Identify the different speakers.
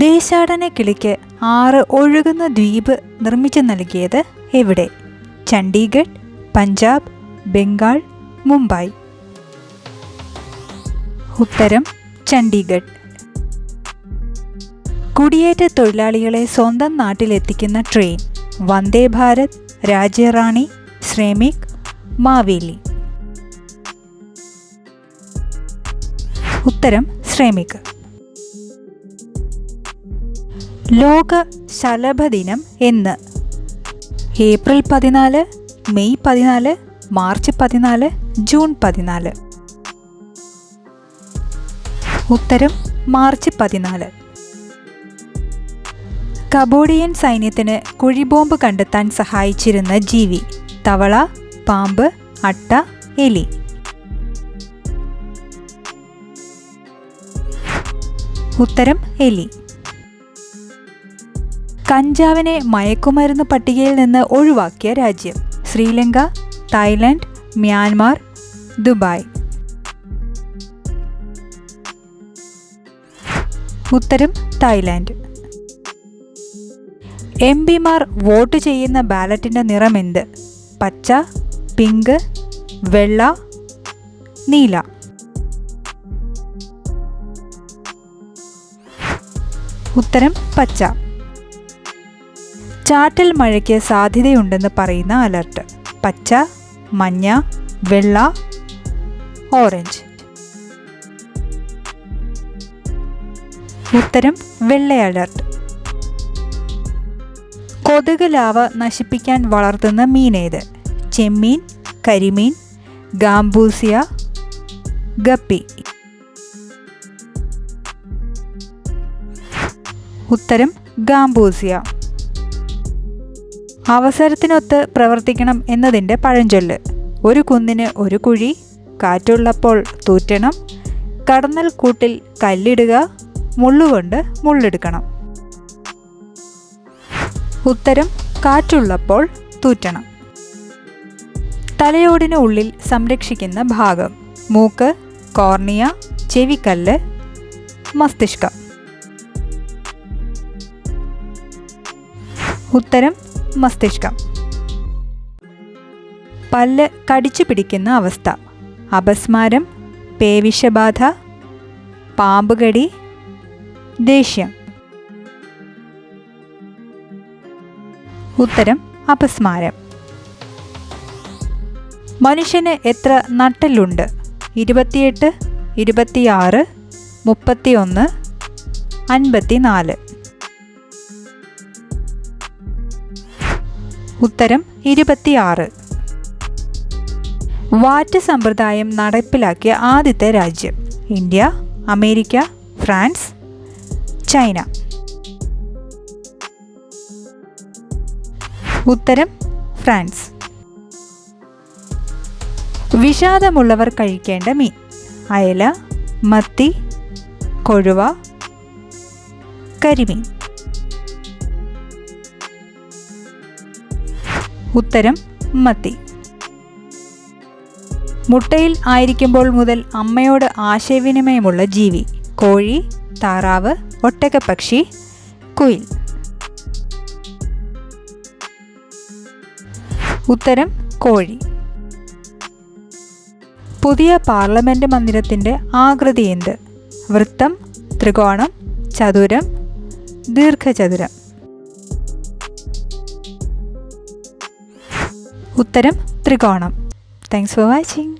Speaker 1: ദേശാടന കിളിക്ക് 6 ഒഴുകുന്ന ദ്വീപ് നിർമ്മിച്ചു നൽകിയത് എവിടെ? ചണ്ഡീഗഡ്, പഞ്ചാബ്, ബംഗാൾ, മുംബൈ. ഉത്തരം ചണ്ഡീഗഡ്. കുടിയേറ്റ തൊഴിലാളികളെ സ്വന്തം നാട്ടിലെത്തിക്കുന്ന ട്രെയിൻ വന്ദേ ഭാരത്, രാജ്യറാണി, ശ്രമിക്, മാവേലി. ഉത്തരം ശ്രമിക്. ലോക ശലഭദിനം എന്ന്? April 14, May 14, March 14, June 14. ഉത്തരം മാർച്ച് 14. കംബോഡിയൻ സൈന്യത്തിന് കുഴിബോംബ് കണ്ടെത്താൻ സഹായിച്ചിരുന്ന ജീവി? തവള, പാമ്പ്, അട്ട, എലി. ഉത്തരം എലി. കഞ്ചാവിനെ മയക്കുമരുന്ന് പട്ടികയിൽ നിന്ന് ഒഴിവാക്കിയ രാജ്യം? Sri Lanka, Thailand, Myanmar, Dubai. ഉത്തരം തായ്ലാൻഡ്. എംപിമാർ വോട്ട് ചെയ്യുന്ന ബാലറ്റിൻ്റെ നിറമെന്ത്? പച്ച, പിങ്ക്, വെള്ള, നീല. ഉത്തരം പച്ച. ചാറ്റൽ മഴയ്ക്ക് സാധ്യതയുണ്ടെന്ന് പറയുന്ന അലർട്ട്? പച്ച, മഞ്ഞ, വെള്ള, ഓറഞ്ച്. ഉത്തരം വെള്ള അലർട്ട്. കൊതുക് ലാവ നശിപ്പിക്കാൻ വളർത്തുന്ന മീനേത്? ചെമ്മീൻ, കരിമീൻ, ഗാംബൂസിയ, ഗപ്പി. ഉത്തരം ഗാംബൂസിയ. അവസരത്തിനൊത്ത് പ്രവർത്തിക്കണം എന്നതിൻ്റെ പഴഞ്ചൊല്ല്? ഒരു കുന്നിന് ഒരു കുഴി, കാറ്റുള്ളപ്പോൾ തൂറ്റണം, കടന്നൽ കൂട്ടിൽ കല്ലിടുക, മുള്ളുകൊണ്ട് മുള്ളെടുക്കണം. ഉത്തരം കാറ്റുള്ളപ്പോൾ തൂറ്റണം. തലയോടിന് ഉള്ളിൽ സംരക്ഷിക്കുന്ന ഭാഗം? മൂക്ക്, കോർണിയ, ചെവിക്കല്ല്, മസ്തിഷ്കം. ഉത്തരം മസ്തിഷ്കം. പല്ല് കടിച്ചു പിടിക്കുന്ന അവസ്ഥ? അപസ്മാരം, പേവിഷബാധ, പാമ്പുകടി, ദേഷ്യം. ഉത്തരം അപസ്മാരം. മനുഷ്യന് എത്ര നട്ടെല്ലുണ്ട്? 28, 26, 31, 54. ഉത്തരം 26. വാറ്റ് സമ്പ്രദായം നടപ്പിലാക്കിയ ആദ്യത്തെ രാജ്യം? India, America, France, China. ഉത്തരം ഫ്രാൻസ്. വിഷാദമുള്ളവർ കഴിക്കേണ്ട മീൻ? അയല, മത്തി, കൊഴുവ, കരിമീൻ. ഉത്തരം മത്തി. മുട്ടയിൽ ആയിരിക്കുമ്പോൾ മുതൽ അമ്മയോട് ആശയവിനിമയമുള്ള ജീവി? കോഴി, താറാവ്, ഒട്ടകപ്പക്ഷി, കുയിൽ. ഉത്തരം കോഴി. പുതിയ പാർലമെന്റ് മന്ദിരത്തിൻ്റെ ആകൃതി എന്ത്? വൃത്തം, ത്രികോണം, ചതുരം, ദീർഘചതുരം. ഉത്തരം ത്രികോണം. Thanks for watching.